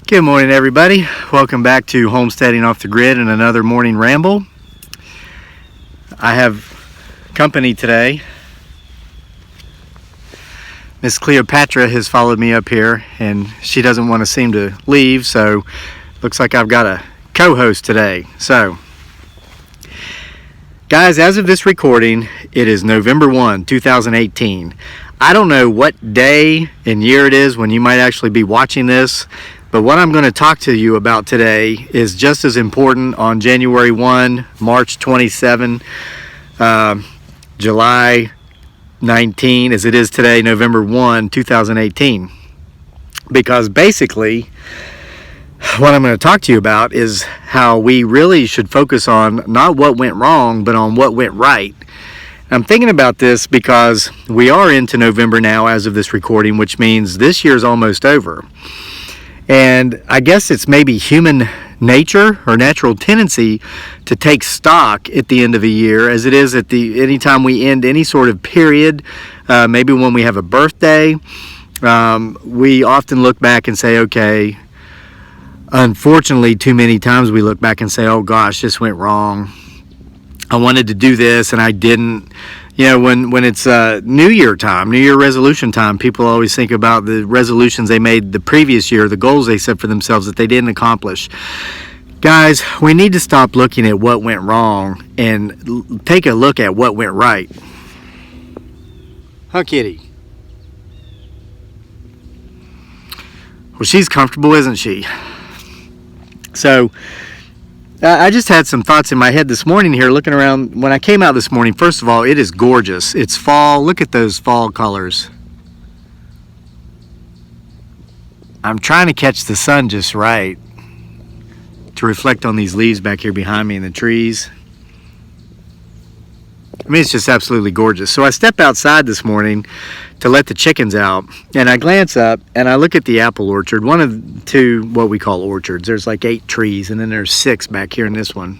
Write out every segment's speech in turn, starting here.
Good morning, everybody. Welcome back to Homesteading Off the Grid and another morning ramble. I have company today. Miss Cleopatra has followed me up here and she doesn't want to seem to leave, so looks like I've got a co-host today. So, guys, as of this recording, it is November 1, 2018. I don't know what day and year it is when you might actually be watching this, but what I'm going to talk to you about today is just as important on January 1, March 27, July 19 as it is today, November 1, 2018. Because basically, what I'm going to talk to you about is how we really should focus on not what went wrong, but on what went right. I'm thinking about this because we are into November now as of this recording, which means this year's almost over. And I guess it's maybe human nature or natural tendency to take stock at the end of a year, as it is at anytime we end any sort of period. Maybe when we have a birthday, we often look back and say, okay, unfortunately, too many times we look back and say, oh gosh, this went wrong. I wanted to do this and I didn't. You know, when it's New Year time, New Year resolution time, people always think about the resolutions they made the previous year, the goals they set for themselves that they didn't accomplish. Guys, we need to stop looking at what went wrong and take a look at what went right. Huh, kitty? Well, she's comfortable, isn't she? So, I just had some thoughts in my head this morning here looking around. When I came out this morning, first of all, it is gorgeous. It's fall. Look at those fall colors. I'm trying to catch the sun just right to reflect on these leaves back here behind me in the trees. I mean, it's just absolutely gorgeous. So I step outside this morning to let the chickens out, and I glance up and I look at the apple orchard, one of two what we call orchards. There's like 8 trees, and then there's 6 back here in this one.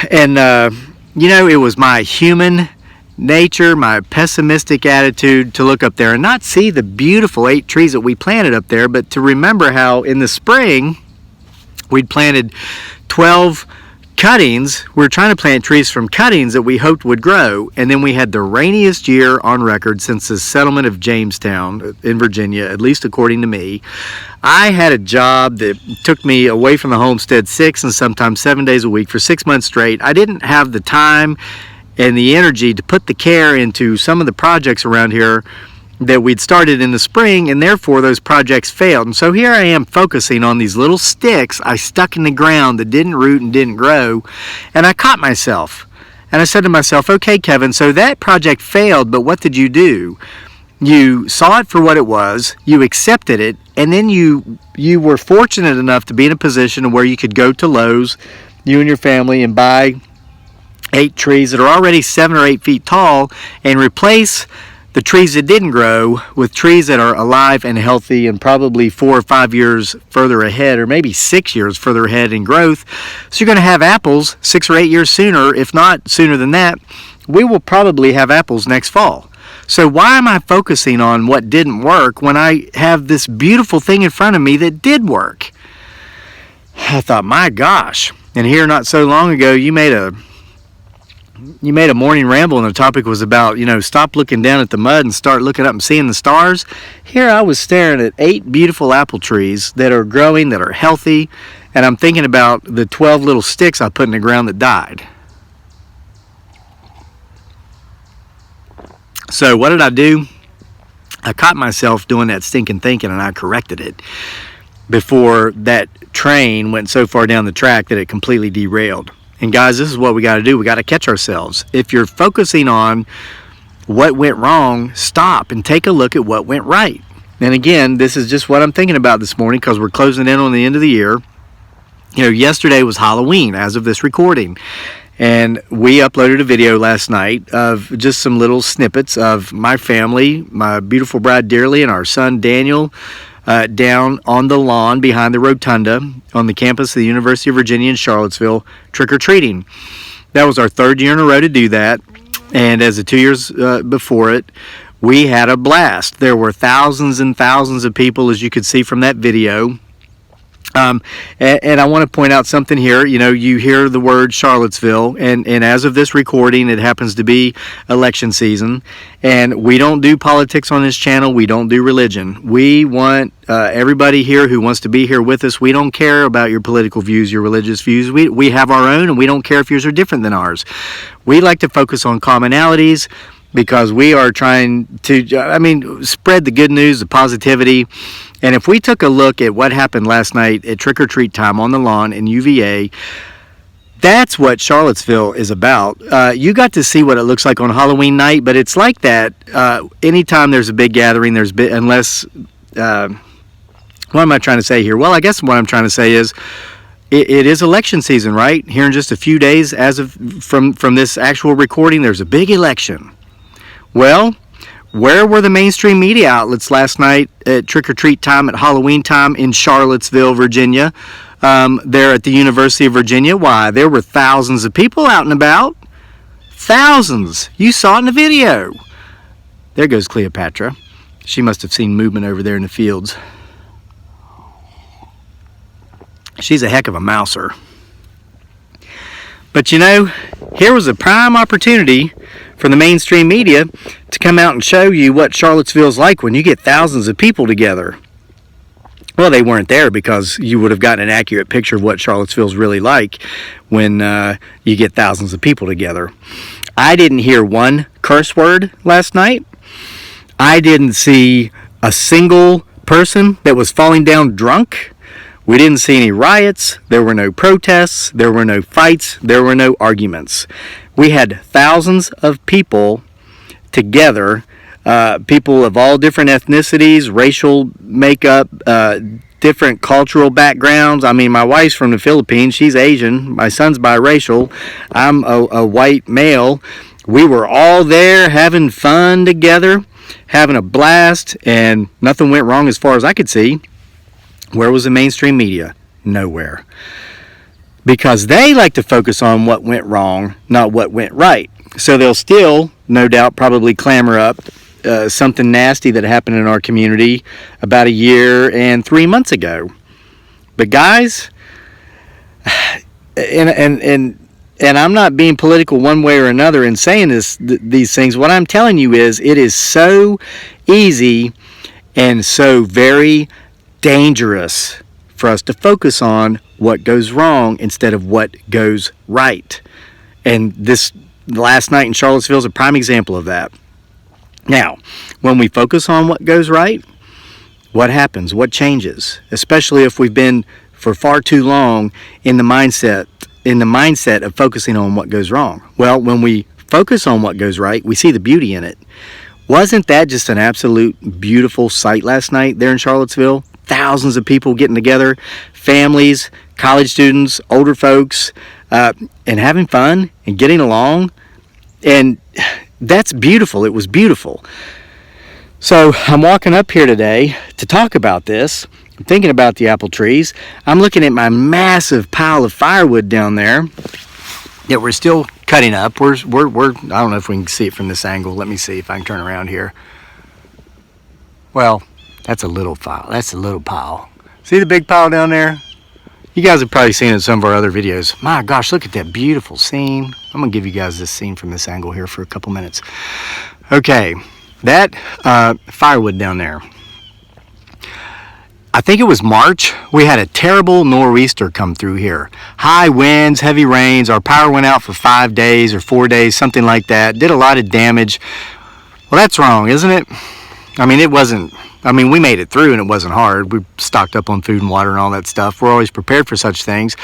And you know, it was my human nature, my pessimistic attitude to look up there and not see the beautiful 8 trees that we planted up there, but to remember how in the spring we'd planted 12 cuttings. We were trying to plant trees from cuttings that we hoped would grow, and then we had the rainiest year on record since the settlement of Jamestown in Virginia, at least according to me. I had a job that took me away from the homestead 6 and sometimes 7 days a week for 6 months straight. I didn't have the time and the energy to put the care into some of the projects around here that we'd started in the spring, and therefore those projects failed. And so here I am focusing on these little sticks I stuck in the ground that didn't root and didn't grow, and I caught myself. And I said to myself, okay, Kevin, so that project failed, but what did you do? You saw it for what it was, you accepted it, and then you were fortunate enough to be in a position where you could go to Lowe's, you and your family, and buy 8 trees that are already 7 or 8 feet tall and replace the trees that didn't grow with trees that are alive and healthy and probably 4 or 5 years further ahead, or maybe 6 years further ahead in growth. So you're going to have apples 6 or 8 years sooner, if not sooner than that. We will probably have apples next fall. So why am I focusing on what didn't work when I have this beautiful thing in front of me that did work? I thought, my gosh. And here not so long ago, you made a morning ramble and the topic was about, you know, stop looking down at the mud and start looking up and seeing the stars. Here I was staring at 8 beautiful apple trees that are growing, that are healthy, and I'm thinking about the 12 little sticks I put in the ground that died. So what did I do? I caught myself doing that stinking thinking, and I corrected it before that train went so far down the track that it completely derailed. And guys, this is what we got to do. We got to catch ourselves. If you're focusing on what went wrong, stop and take a look at what went right. And again, this is just what I'm thinking about this morning because we're closing in on the end of the year. You know, yesterday was Halloween as of this recording. And we uploaded a video last night of just some little snippets of my family, my beautiful bride Dearly and our son Daniel, down on the lawn behind the rotunda on the campus of the University of Virginia in Charlottesville, trick-or-treating. That was our 3rd year in a row to do that, and as the 2 years before it, We had a blast. There were thousands and thousands of people, as you could see from that video. And I want to point out something here. You know, you hear the word Charlottesville, and as of this recording, it happens to be election season, and we don't do politics on this channel. We don't do religion. We want everybody here who wants to be here with us. We don't care about your political views, your religious views. We have our own, and we don't care if yours are different than ours. We like to focus on commonalities, because we are trying to, spread the good news, the positivity. And if we took a look at what happened last night at trick-or-treat time on the lawn in UVA, that's what Charlottesville is about. You got to see what it looks like on Halloween night, but it's like that anytime there's a big gathering, unless, what am I trying to say here? Well, I guess what I'm trying to say is, it is election season, right? Here in just a few days, from this actual recording, there's a big election. Well, where were the mainstream media outlets last night at trick-or-treat time at Halloween time in Charlottesville, Virginia? There at the University of Virginia. Why? There were thousands of people out and about. Thousands. You saw it in the video. There goes Cleopatra. She must have seen movement over there in the fields. She's a heck of a mouser. But you know, here was a prime opportunity for the mainstream media to come out and show you what Charlottesville's like when you get thousands of people together. Well, they weren't there because you would have gotten an accurate picture of what Charlottesville's really like when you get thousands of people together. I didn't hear one curse word last night. I didn't see a single person that was falling down drunk. We didn't see any riots. There were no protests. There were no fights. There were no arguments. We had thousands of people together, people of all different ethnicities, racial makeup, different cultural backgrounds. I mean, my wife's from the Philippines. She's Asian. My son's biracial. I'm a white male. We were all there having fun together, having a blast, and nothing went wrong as far as I could see. Where was the mainstream media? Nowhere. Because they like to focus on what went wrong, not what went right. So they'll still, no doubt, probably clamor up something nasty that happened in our community about a year and 3 months ago. But guys, and I'm not being political one way or another in saying these things. What I'm telling you is, it is so easy and so very dangerous for us to focus on what goes wrong instead of what goes right. And this last night in Charlottesville is a prime example of that. Now, when we focus on what goes right, what happens? What changes? Especially if we've been for far too long in the mindset of focusing on what goes wrong. Well, when we focus on what goes right, we see the beauty in it. Wasn't that just an absolute beautiful sight last night there in Charlottesville? Thousands of people getting together, families, college students, older folks, and having fun and getting along. And that's beautiful. It was beautiful. So I'm walking up here today to talk about this. I'm thinking about the apple trees. I'm looking at my massive pile of firewood down there that we're still cutting up. We're I don't know if we can see it from this angle. Let me see if I can turn around here. Well, that's a little pile. That's a little pile. See the big pile down there? You guys have probably seen it in some of our other videos. My gosh, look at that beautiful scene. I'm going to give you guys this scene from this angle here for a couple minutes. Okay, that firewood down there. I think it was March. We had a terrible nor'easter come through here. High winds, heavy rains. Our power went out for 5 days or 4 days, something like that. Did a lot of damage. Well, that's wrong, isn't it? I mean, we made it through and it wasn't hard. We stocked up on food and water and all that stuff. We're always prepared for such things.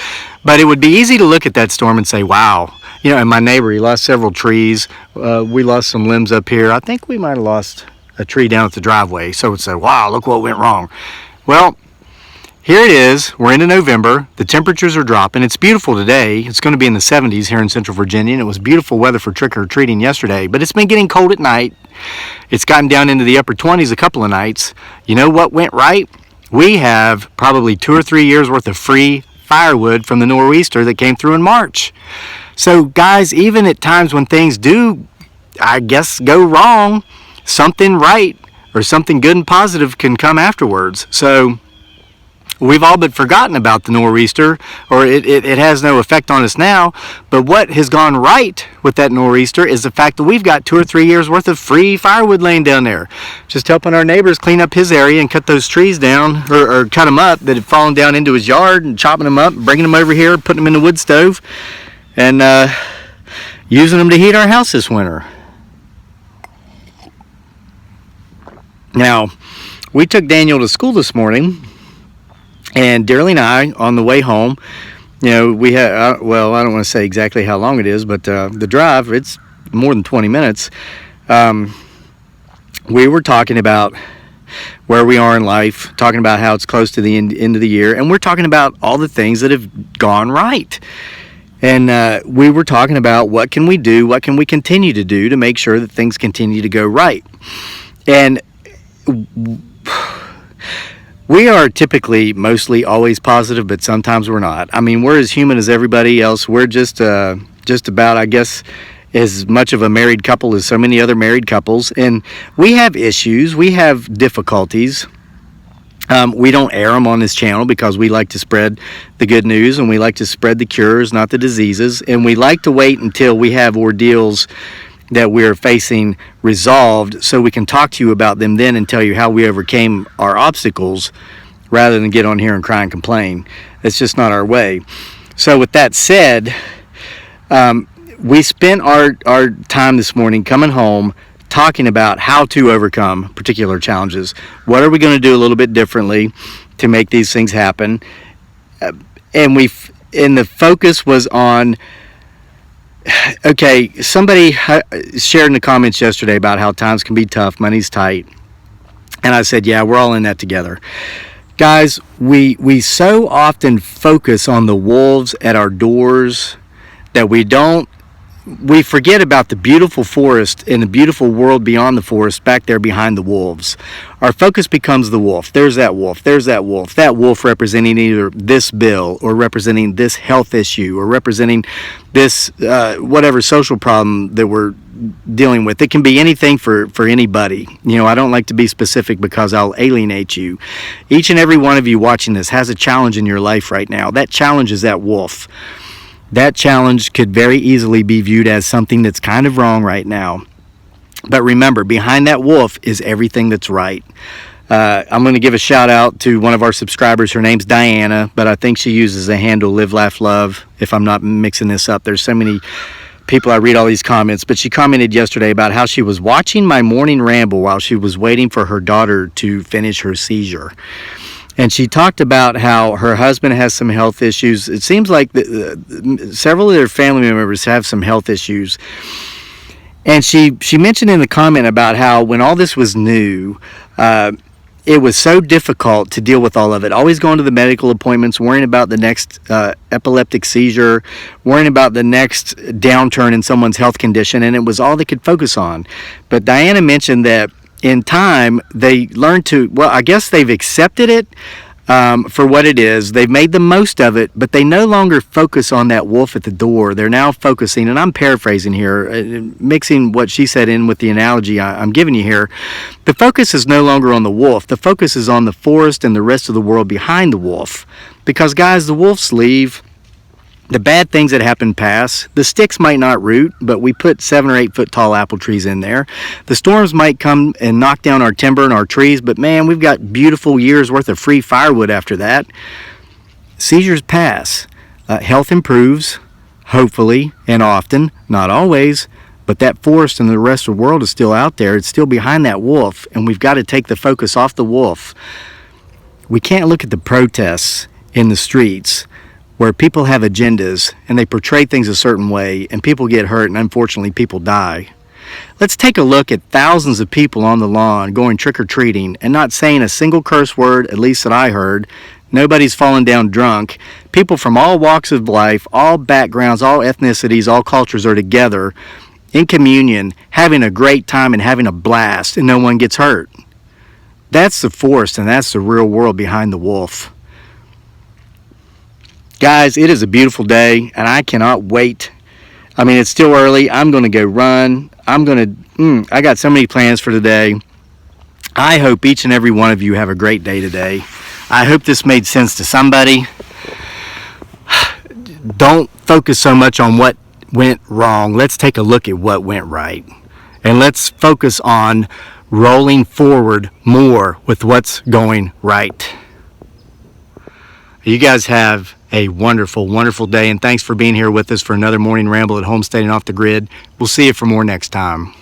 But it would be easy to look at that storm and say, wow. You know, and my neighbor, he lost several trees. We lost some limbs up here. I think we might have lost a tree down at the driveway. So it said, wow, look what went wrong. Well, here it is. We're into November. The temperatures are dropping. It's beautiful today. It's going to be in the 70s here in Central Virginia. And it was beautiful weather for trick-or-treating yesterday. But it's been getting cold at night. It's gotten down into the upper 20s a couple of nights. You know what went right? We have probably 2 or 3 years worth of free firewood from the nor'easter that came through in March. So guys, even at times when things do, I guess, go wrong, something right or something good and positive can come afterwards. So we've all but forgotten about the nor'easter, or it has no effect on us now. But what has gone right with that nor'easter is the fact that we've got 2 or 3 years worth of free firewood laying down there. Just helping our neighbors clean up his area and cut those trees down, or cut them up that had fallen down into his yard, and chopping them up, bringing them over here, putting them in the wood stove, and using them to heat our house this winter. Now, we took Daniel to school this morning, and Darrell and I, on the way home, we had, well, I don't want to say exactly how long it is, but the drive, it's more than 20 minutes. We were talking about where we are in life, talking about how it's close to the end of the year, and we're talking about all the things that have gone right. And we were talking about what can we do, what can we continue to do to make sure that things continue to go right. And we are typically mostly always positive, but sometimes we're not. I mean, we're as human as everybody else. We're just about, I guess, as much of a married couple as so many other married couples. And we have issues. We have difficulties. We don't air them on this channel because we like to spread the good news, and we like to spread the cures, not the diseases. And we like to wait until we have ordeals that we're facing resolved so we can talk to you about them then and tell you how we overcame our obstacles, rather than get on here and cry and complain. It's just not our way. So with that said, we spent our time this morning coming home talking about how to overcome particular challenges. What are we going to do a little bit differently to make these things happen? And the focus was on, okay, somebody shared in the comments yesterday about how times can be tough, money's tight. And I said, yeah, we're all in that together. Guys, we so often focus on the wolves at our doors that we forget about the beautiful forest and the beautiful world beyond the forest back there behind the wolves. Our focus becomes the wolf. There's that wolf. There's that wolf. That wolf representing either this bill, or representing this health issue, or representing this whatever social problem that we're dealing with. It can be anything for anybody. I don't like to be specific because I'll alienate you. Each and every one of you watching this has a challenge in your life right now. That challenge is that wolf. That challenge could very easily be viewed as something that's kind of wrong right now. But remember, behind that wolf is everything that's right. I'm going to give a shout out to one of our subscribers. Her name's Diana, but I think she uses the handle Live, Laugh, Love, if I'm not mixing this up. There's so many people, I read all these comments, but she commented yesterday about how she was watching my morning ramble while she was waiting for her daughter to finish her seizure. And she talked about how her husband has some health issues. It seems like several of their family members have some health issues. And she mentioned in the comment about how when all this was new, it was so difficult to deal with all of it. Always going to the medical appointments, worrying about the next epileptic seizure, worrying about the next downturn in someone's health condition, and it was all they could focus on. But Diana mentioned that in time, they learned to, well, I guess they've accepted it for what it is. They've made the most of it, but they no longer focus on that wolf at the door. They're now focusing, and I'm paraphrasing here, mixing what she said in with the analogy I'm giving you here. The focus is no longer on the wolf. The focus is on the forest and the rest of the world behind the wolf. Because, guys, the wolves leave. The bad things that happen pass. The sticks might not root, but we put 7 or 8 foot tall apple trees in there. The storms might come and knock down our timber and our trees, but man, we've got beautiful years worth of free firewood after that. Seizures pass. Health improves, hopefully, and often, not always, but that forest and the rest of the world is still out there. It's still behind that wolf, and we've got to take the focus off the wolf. We can't look at the protests in the streets where people have agendas and they portray things a certain way and people get hurt and unfortunately people die. Let's take a look at thousands of people on the lawn going trick-or-treating and not saying a single curse word, at least that I heard. Nobody's falling down drunk. People from all walks of life, all backgrounds, all ethnicities, all cultures are together in communion, having a great time and having a blast, and no one gets hurt. That's the forest and that's the real world behind the wolf. Guys, it is a beautiful day, and I cannot wait. I mean, it's still early. I'm going to go run. I got so many plans for today. I hope each and every one of you have a great day today. I hope this made sense to somebody. Don't focus so much on what went wrong. Let's take a look at what went right. And let's focus on rolling forward more with what's going right. You guys have a wonderful, wonderful day, and thanks for being here with us for another morning ramble at Homesteading Off the Grid. We'll see you for more next time.